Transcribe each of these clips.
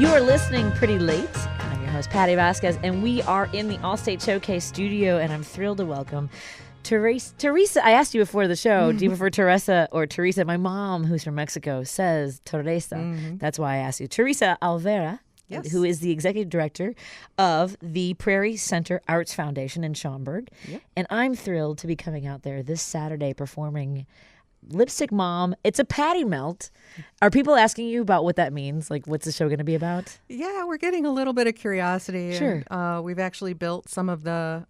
You are listening Pretty Late. I'm your host, Patti Vasquez, and we are in the Allstate Showcase studio, and I'm thrilled to welcome Teresa. I asked you before the show, do you prefer Teresa or Teresa? My mom, who's from Mexico, says Teresa. That's why I asked you. Teresa Alvera, who is the executive director of the Prairie Center Arts Foundation in Schaumburg. Yep. And I'm thrilled to be coming out there this Saturday performing Lipstick Mom. It's a patty melt. Are people asking you about what that means? Like, what's the show going to be about? Yeah, we're getting a little bit of curiosity. Sure. And, we've actually built some of the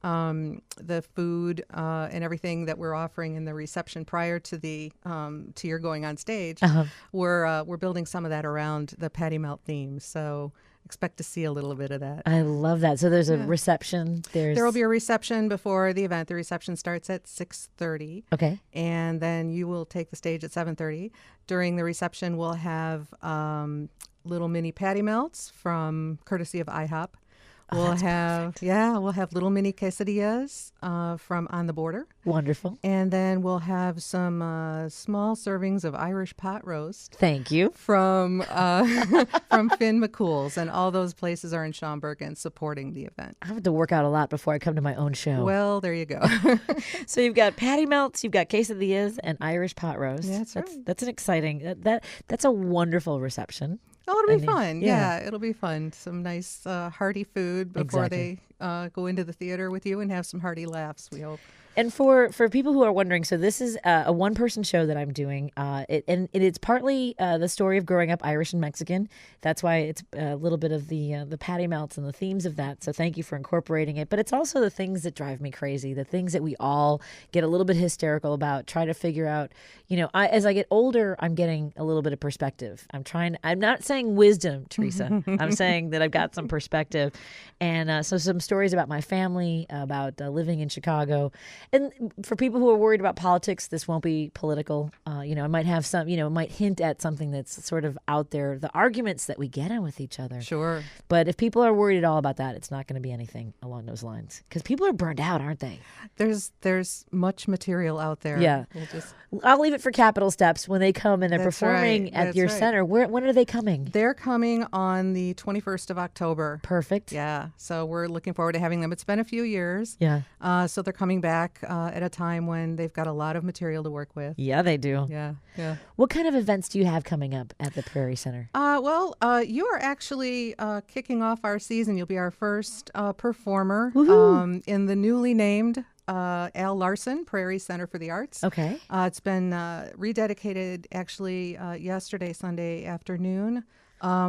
food and everything that we're offering in the reception prior to the to your going on stage. We're building some of that around the patty melt theme. So expect to see a little bit of that. I love that. So there's a reception. There will be a reception before the event. The reception starts at 6:30. Okay. And then you will take the stage at 7:30. During the reception, we'll have little mini patty melts from courtesy of IHOP. We'll have little mini quesadillas from On the Border. Wonderful. And then we'll have some small servings of Irish pot roast. Thank you. From Finn McCool's, and all those places are in Schaumburg and supporting the event. I have to work out a lot before I come to my own show. Well, there you go. So you've got patty melts, you've got quesadillas, and Irish pot roast. Yeah, that's right. That's an exciting. That's a wonderful reception. Oh, it'll be fun. Yeah, it'll be fun. Some nice hearty food before they go into the theater with you and have some hearty laughs, we hope. And for people who are wondering, so this is a one-person show that I'm doing, and it's partly the story of growing up Irish and Mexican. That's why it's a little bit of the patty melts and the themes of that. So thank you for incorporating it. But it's also the things that drive me crazy, the things that we all get a little bit hysterical about, try to figure out. You know, as I get older, I'm getting a little bit of perspective. I'm not saying wisdom, Teresa. I'm saying that I've got some perspective. And so some stories about my family, about living in Chicago. And for people who are worried about politics, this won't be political. I might have some, it might hint at something that's sort of out there, the arguments that we get in with each other. Sure. But if people are worried at all about that, it's not going to be anything along those lines. Because people are burned out, aren't they? There's much material out there. Yeah. I'll leave it for Capital Steps when they come and they're That's performing right. at That's your right. center. When are they coming? They're coming on the 21st of October. Perfect. Yeah. So we're looking forward to having them. It's been a few years. Yeah. So they're coming back at a time when they've got a lot of material to work with. Yeah, they do. Yeah. Yeah. What kind of events do you have coming up at the Prairie Center? You are actually kicking off our season. You'll be our first performer in the newly named Al Larson Prairie Center for the Arts. Okay. It's been rededicated actually yesterday, Sunday afternoon,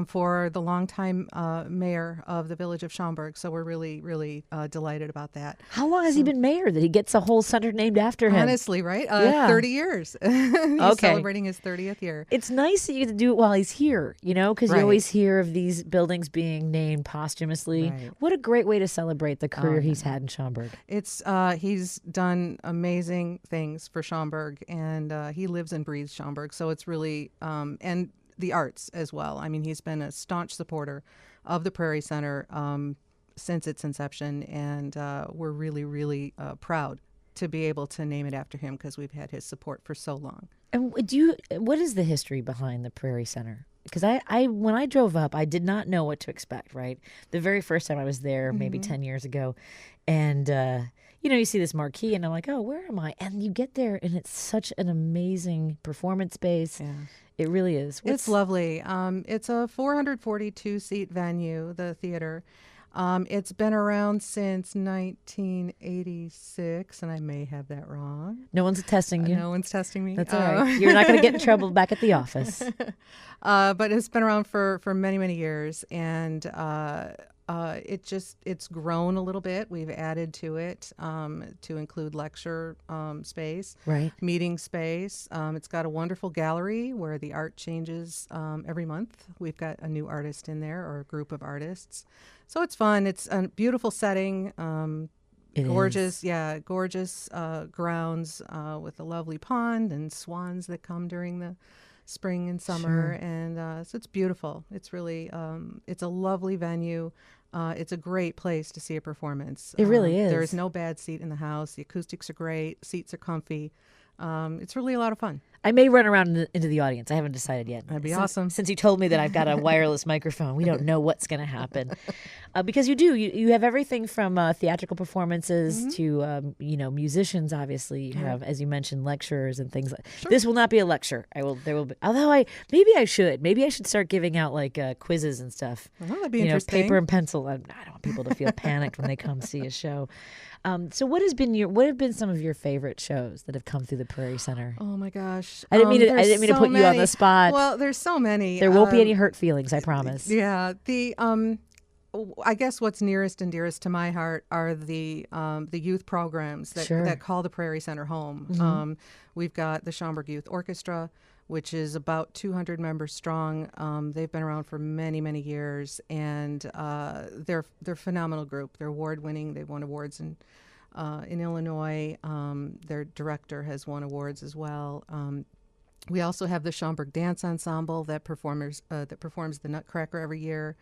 for the longtime mayor of the village of Schaumburg. So we're really, really delighted about that. How long has he been mayor that he gets a whole center named after him? Honestly, right? Yeah. 30 years. He's celebrating his 30th year. It's nice that you get to do it while he's here, because you Right. always hear of these buildings being named posthumously. Right. What a great way to celebrate the career he's had in Schaumburg. It's he's done amazing things for Schaumburg, and he lives and breathes Schaumburg. So it's really and the arts as well. I mean, he's been a staunch supporter of the Prairie Center since its inception, and we're really, really proud to be able to name it after him because we've had his support for so long. And what is the history behind the Prairie Center? Because I when I drove up, I did not know what to expect, right? The very first time I was there, maybe 10 years ago, and you see this marquee, and I'm like, oh, where am I? And you get there, and it's such an amazing performance space. Yeah. It really is. It's lovely. It's a 442-seat venue, the theater. It's been around since 1986, and I may have that wrong. No one's testing you. No one's testing me. That's all right. You're not going to get in trouble back at the office. But it's been around for many, many years, and it's grown a little bit. We've added to it to include lecture space, right? Meeting space. It's got a wonderful gallery where the art changes every month. We've got a new artist in there, or a group of artists. So it's fun. It's a beautiful setting. Gorgeous grounds with a lovely pond and swans that come during the spring and summer. Sure. And so it's beautiful. It's really, it's a lovely venue. It's a great place to see a performance. It really is. There is no bad seat in the house. The acoustics are great. Seats are comfy. It's really a lot of fun. I may run around into the audience. I haven't decided yet. That'd be awesome. Since you told me that I've got a wireless microphone, we don't know what's going to happen. Because you have everything from theatrical performances to musicians. Obviously, you have, as you mentioned, lecturers and things like. Sure. This will not be a lecture. There will be. Although maybe I should start giving out like quizzes and stuff. Well, that'd be interesting. Paper and pencil. I don't want people to feel panicked when they come see a show. So what have been some of your favorite shows that have come through the Prairie Center? Oh my gosh! I didn't mean to put you on the spot. Well, there's so many. There won't be any hurt feelings, I promise. Yeah. I guess what's nearest and dearest to my heart are the youth programs that call the Prairie Center home. We've got the Schaumburg Youth Orchestra, which is about 200 members strong. They've been around for many, many years, and they're a phenomenal group. They're award-winning. They've won awards in Illinois. Their director has won awards as well. We also have the Schaumburg Dance Ensemble that performs the Nutcracker every year.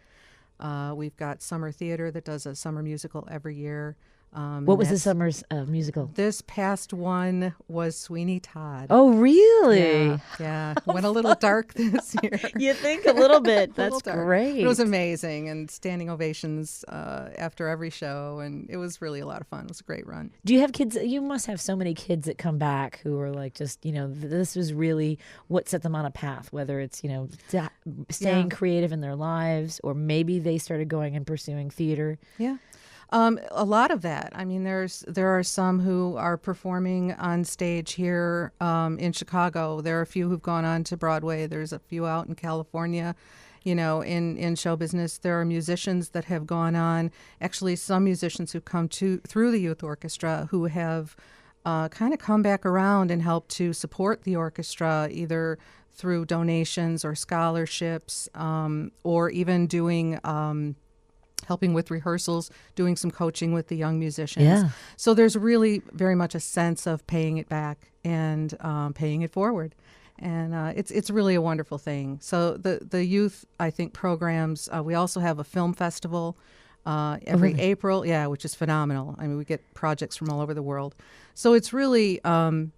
We've got Summer Theater that does a summer musical every year. What was the summer's musical? This past one was Sweeney Todd. Oh, really? Yeah. Went a little dark this year. You think a little bit. That's great. It was amazing, and standing ovations after every show, and it was really a lot of fun. It was a great run. Do you have kids? You must have so many kids that come back who are like, just, this was really what set them on a path, whether it's, staying creative in their lives, or maybe they started going and pursuing theater. Yeah. A lot of that. I mean, there are some who are performing on stage here in Chicago. There are a few who've gone on to Broadway. There's a few out in California. In show business, there are musicians that have gone on. Actually, some musicians who come through the youth orchestra who have kind of come back around and helped to support the orchestra, either through donations or scholarships, or even doing. Helping with rehearsals, doing some coaching with the young musicians. Yeah. So there's really very much a sense of paying it back and paying it forward. And it's really a wonderful thing. So the youth, I think, programs, we also have a film festival every April, which is phenomenal. I mean, we get projects from all over the world. So it's really, I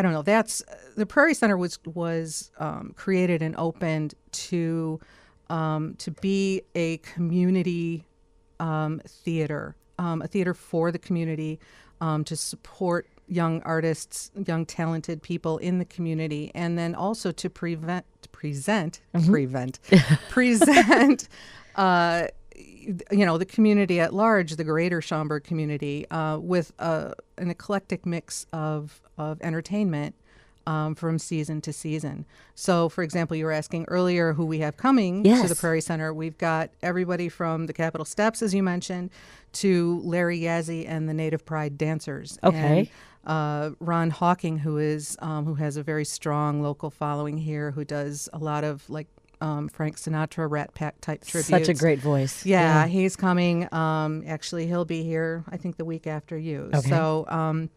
don't know, the Prairie Center was created and opened to be a community theater, a theater for the community, to support young artists, young talented people in the community, and then also to present the community at large, the greater Schaumburg community, with an eclectic mix of entertainment. From season to season. So, for example, you were asking earlier who we have coming to the Prairie Center. We've got everybody from the Capitol Steps, as you mentioned, to Larry Yazzie and the Native Pride Dancers. Okay. And Ron Hawking, who has a very strong local following here, who does a lot of Frank Sinatra, Rat Pack type tributes. Such a great voice. Yeah, he's coming. Actually, he'll be here, I think, the week after you. Okay. So,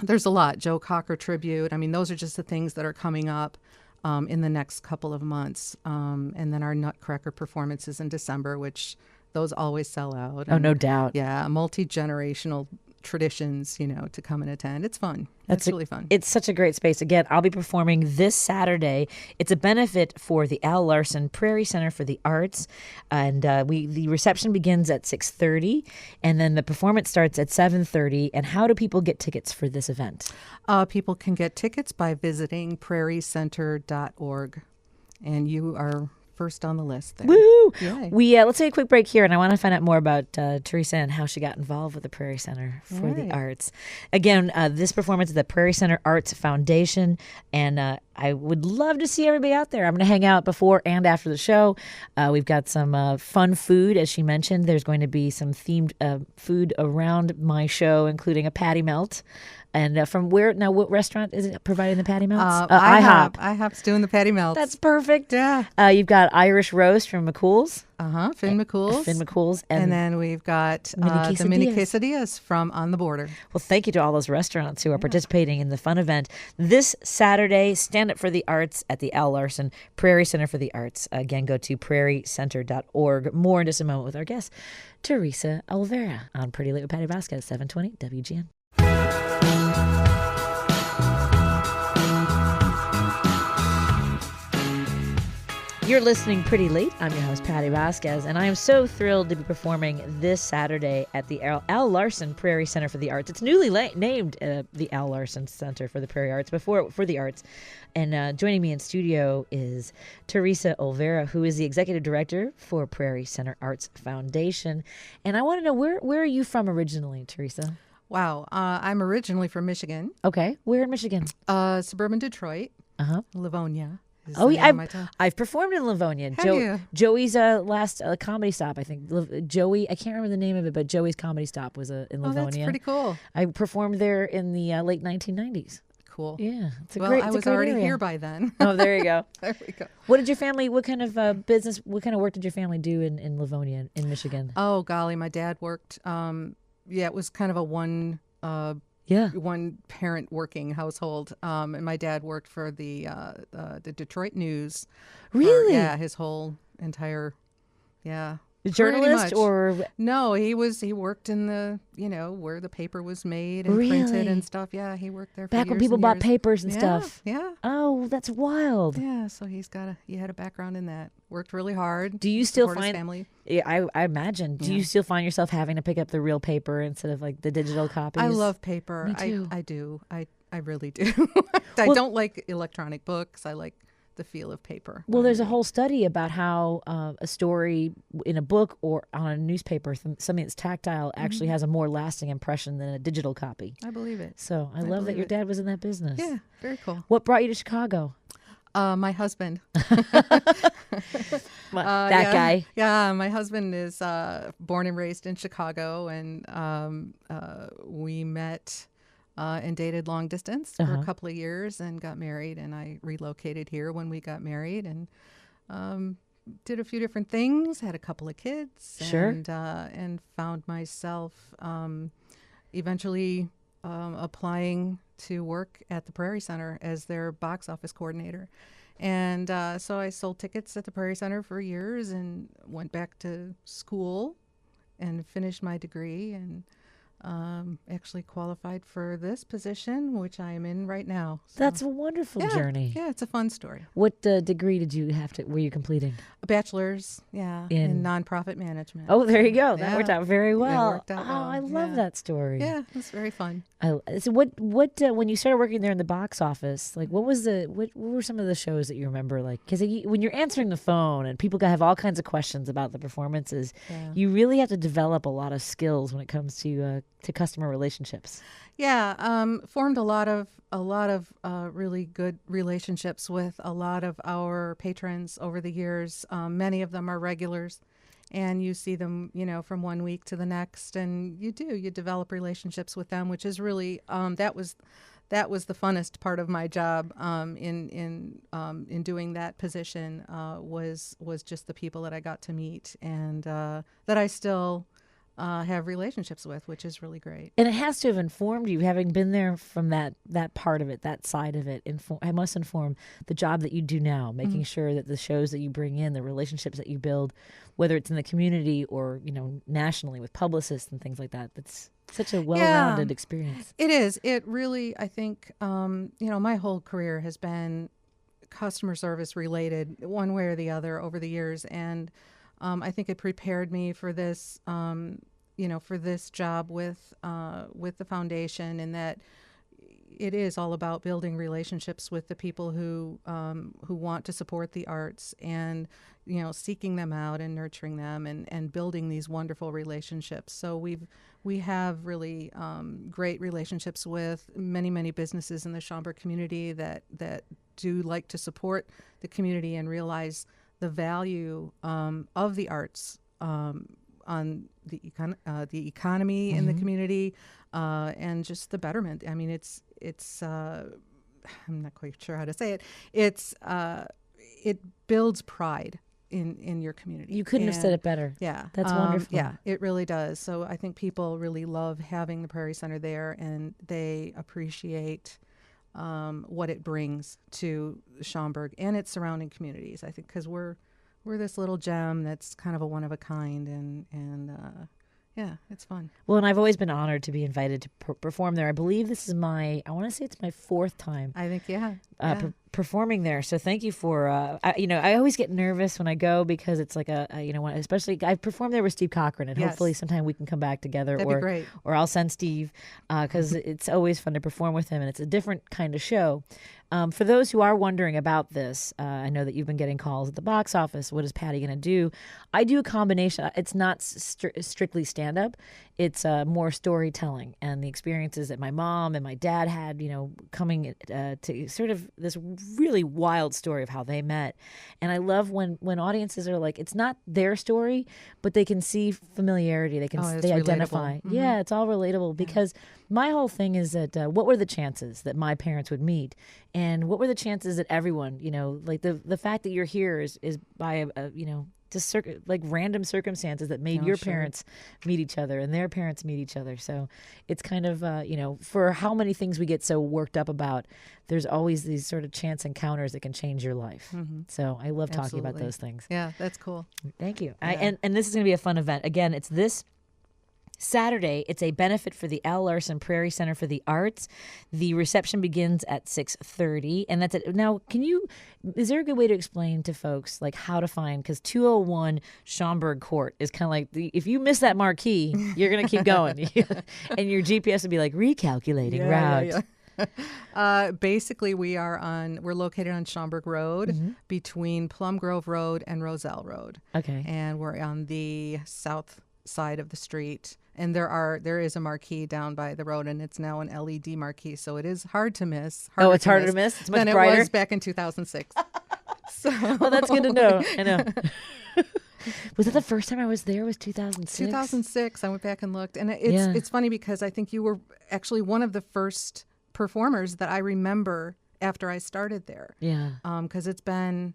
there's a lot. Joe Cocker tribute. I mean, those are just the things that are coming up in the next couple of months. And then our Nutcracker performances in December, which those always sell out. Oh, no doubt. Yeah, multi-generational traditions, to come and attend. It's fun. It's really fun. It's such a great space. Again, I'll be performing this Saturday. It's a benefit for the Al Larson Prairie Center for the Arts, and the reception begins at 6:30, and then the performance starts at 7:30. And how do people get tickets for this event? People can get tickets by visiting prairiecenter.org, and you are first on the list there. Woo! Yay. Let's take a quick break here, and I want to find out more about Teresa and how she got involved with the Prairie Center for the Arts. Again, this performance is the Prairie Center Arts Foundation, and I would love to see everybody out there. I'm going to hang out before and after the show. We've got some fun food, as she mentioned. There's going to be some themed food around my show, including a patty melt. And from where now? What restaurant is it providing the patty melts? IHOP. IHOP's doing the patty melts. That's perfect. Yeah. You've got Irish roast from McCool's. Finn McCool's. Finn McCool's. And then we've got the mini quesadillas from On the Border. Well, thank you to all those restaurants who are participating in the fun event this Saturday. Stand Up for the Arts at the Al Larson Prairie Center for the Arts. Again, go to prairiecenter.org. More in just a moment with our guest, Teresa Olvera, on Pretty Late with Patti Vasquez, 720 WGN. You're listening Pretty Late. I'm your host, Patti Vasquez, and I am so thrilled to be performing this Saturday at the Al Larson Prairie Center for the Arts. It's newly named the Al Larson Center for the Prairie Arts, for the arts. And joining me in studio is Teresa Olvera, who is the executive director for Prairie Center Arts Foundation. And I want to know, where are you from originally, Teresa? Wow. I'm originally from Michigan. Okay. Where in Michigan? Suburban Detroit. Livonia. Oh, yeah, I've performed in Livonia. Have you? Joey's last comedy stop, I think. Joey, I can't remember the name of it, but Joey's comedy stop was in Livonia. Oh, that's pretty cool. I performed there in the late 1990s. Cool. Yeah, I was already here by then. Oh, there you go. There we go. What kind of business, what kind of work did your family do in Livonia, in Michigan? Oh, golly, my dad worked. It was kind of a one parent working household. And my dad worked for the Detroit News. Really? His whole entire, Journalist or no? He worked in the where the paper was made and printed and stuff. Yeah, he worked there for back years when people and bought years. papers and stuff. Yeah. Oh, that's wild. Yeah, so he had a background in that. Worked really hard. Do you still support his find family? Yeah, I imagine. Do you still find yourself having to pick up the real paper instead of like the digital copies? I love paper. Me too. I do. I really do. I don't like electronic books. I like the feel of paper. Well, there's a whole study about how a story in a book or on a newspaper, something that's tactile, actually has a more lasting impression than a digital copy. I believe it. So I love that your dad was in that business. Yeah, very cool. What brought you to Chicago? My husband. Guy. Yeah, my husband is born and raised in Chicago, and we met and dated long distance for a couple of years and got married, and I relocated here when we got married and did a few different things, had a couple of kids, and found myself eventually applying to work at the Prairie Center as their box office coordinator. And so I sold tickets at the Prairie Center for years and went back to school and finished my degree and actually qualified for this position, which I am in right now. So, That's a wonderful journey. Yeah, it's a fun story. What degree were you completing? A bachelor's, in nonprofit management. Oh, there you go. That worked out very well. It worked out well. I love that story. Yeah, it's very fun. So what when you started working there in the box office, like what were some of the shows that you remember? Like, because when you're answering the phone and people have all kinds of questions about the performances, you really have to develop a lot of skills when it comes to customer relationships. Yeah, formed a lot of really good relationships with a lot of our patrons over the years. Many of them are regulars, and you see them, from one week to the next, and you develop relationships with them, which is really that was the funnest part of my job in doing that position was just the people that I got to meet and that I still have relationships with, which is really great. And it has to have informed you, having been there from that part of it, that side of it. I must inform the job that you do now, making sure that the shows that you bring in, the relationships that you build, whether it's in the community or nationally with publicists and things like that. That's such a well-rounded experience. It is. It really, I think, my whole career has been customer service related, one way or the other, over the years, and I think it prepared me for this, for this job with the foundation, in that it is all about building relationships with the people who want to support the arts, and seeking them out and nurturing them and building these wonderful relationships. So we have really great relationships with many businesses in the Schaumburg community that do like to support the community and realize the value of the arts on the economy in the community and just the betterment. I mean, it's I'm not quite sure how to say it. It builds pride in your community. You couldn't have said it better. Yeah, that's wonderful. Yeah, it really does. So I think people really love having the Prairie Center there, and they appreciate what it brings to Schaumburg and its surrounding communities. I think because we're this little gem that's kind of a one of a kind, and it's fun. Well, and I've always been honored to be invited to perform there. I believe this is I want to say it's my fourth time. I think, performing there. So thank you for, I always get nervous when I go because it's like especially I've performed there with Steve Cochran, and Yes. hopefully sometime we can come back together. That'd be great. Or I'll send Steve because it's always fun to perform with him, and it's a different kind of show. For those who are wondering about this, I know that you've been getting calls at the box office. What is Patti going to do? I do a combination. It's not strictly stand-up. It's more storytelling and the experiences that my mom and my dad had, coming to sort of this really wild story of how they met. And I love when audiences are like, it's not their story, but they can see familiarity. They it's identify. relatable. Yeah, it's all relatable because my whole thing is that what were the chances that my parents would meet? And what were the chances that everyone, like the fact that you're here is by just like random circumstances that made your parents meet each other and their parents meet each other. So it's kind of, for how many things we get so worked up about, there's always these sort of chance encounters that can change your life. So I love talking about those things. Yeah, that's cool. Thank you. Yeah. And this is going to be a fun event. Again, it's this Saturday. It's a benefit for the Al Larson Prairie Center for the Arts. The reception begins at 6:30, and that's it. Now, is there a good way to explain to folks like how to find, because 201 Schaumburg Court is kind of like, if you miss that marquee, you're going to keep going. And your GPS will be like recalculating route. Basically, we're located on Schaumburg Road between Plum Grove Road and Roselle Road. Okay. And we're on the south side of the street. And there is a marquee down by the road, and it's now an LED marquee, so it is hard to miss. It's harder to miss. It's much than brighter. It was back in 2006. Well, that's good to know. I know. Was that the first time I was there? Was 2006? 2006. I went back and looked, and it's funny because I think you were actually one of the first performers that I remember after I started there. Yeah. Because it's been,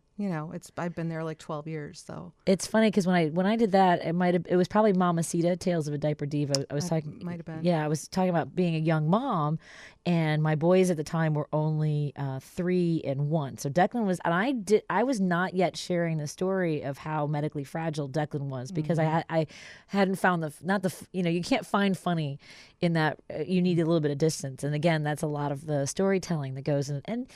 I've been there like 12 years. So it's funny because when I did that, it was probably Mamacita, Tales of a Diaper Diva. I was talking. Might have been. Yeah, I was talking about being a young mom, and my boys at the time were only 3 and 1. So Declan was, and I was not yet sharing the story of how medically fragile Declan was because I hadn't found you can't find funny in that. You need a little bit of distance, and again, that's a lot of the storytelling that goes in. And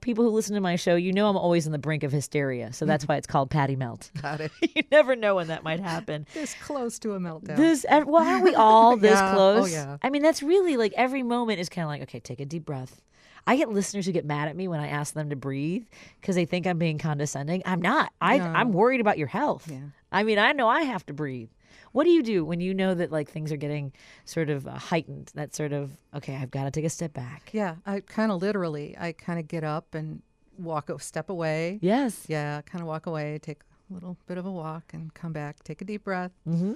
people who listen to my show, I'm always on the brink of hysteria, so that's why it's called Patti Melt. Got it. You never know when that might happen. This close to a meltdown. Aren't we all this close? Oh, yeah. I mean, that's really like every moment is kind of like, okay, take a deep breath. I get listeners who get mad at me when I ask them to breathe because they think I'm being condescending. I'm not. I'm worried about your health. Yeah. I mean, I know I have to breathe. What do you do when you know that like things are getting sort of heightened? That sort of, okay, I've got to take a step back. Yeah, I kind of get up and step away. Yes. Yeah, kind of walk away, take a little bit of a walk and come back, take a deep breath. Mm-hmm.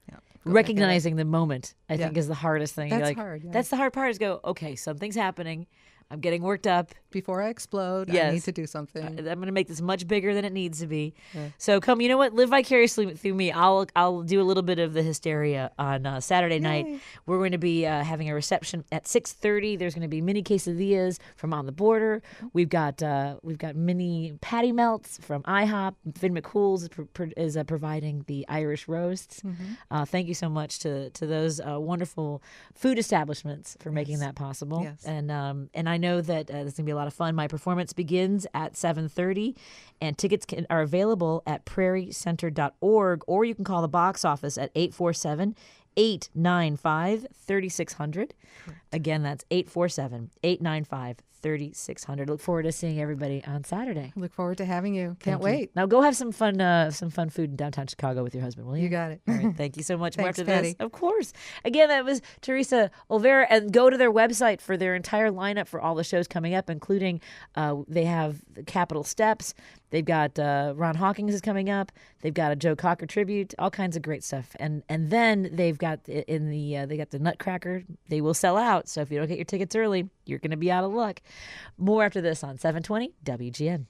Yeah, recognizing the moment, I think, is the hardest thing. That's hard. Yeah. That's the hard part is go, okay, something's happening. I'm getting worked up. Before I explode, yes. I need to do something. I'm going to make this much bigger than it needs to be. Yeah. So you know what? Live vicariously through me. I'll do a little bit of the hysteria on Saturday night. We're going to be having a reception at 6:30. There's going to be mini quesadillas from On the Border. We've got mini Patti Melts from IHOP. Finn McCool's is providing the Irish roasts. Mm-hmm. Thank you so much to those wonderful food establishments for making that possible. Yes. And I know that this is going to be a lot of fun. My performance begins at 7:30, and tickets are available at prairiecenter.org, or you can call the box office at 847-895-3600. Again, that's 847-895-3600. Look forward to seeing everybody on Saturday. Look forward to having you. Can't wait. Now go have some fun food in downtown Chicago with your husband, will you? You got it. All right, thank you so much. More Thanks, after Patti. this. Of course. Again, that was Teresa Olvera. And go to their website for their entire lineup for all the shows coming up, including they have the Capitol Steps. They've got Ron Hawkins is coming up. They've got a Joe Cocker tribute. All kinds of great stuff. And then they've got they got the Nutcracker. They will sell out. So if you don't get your tickets early, you're going to be out of luck. More after this on 720 WGN.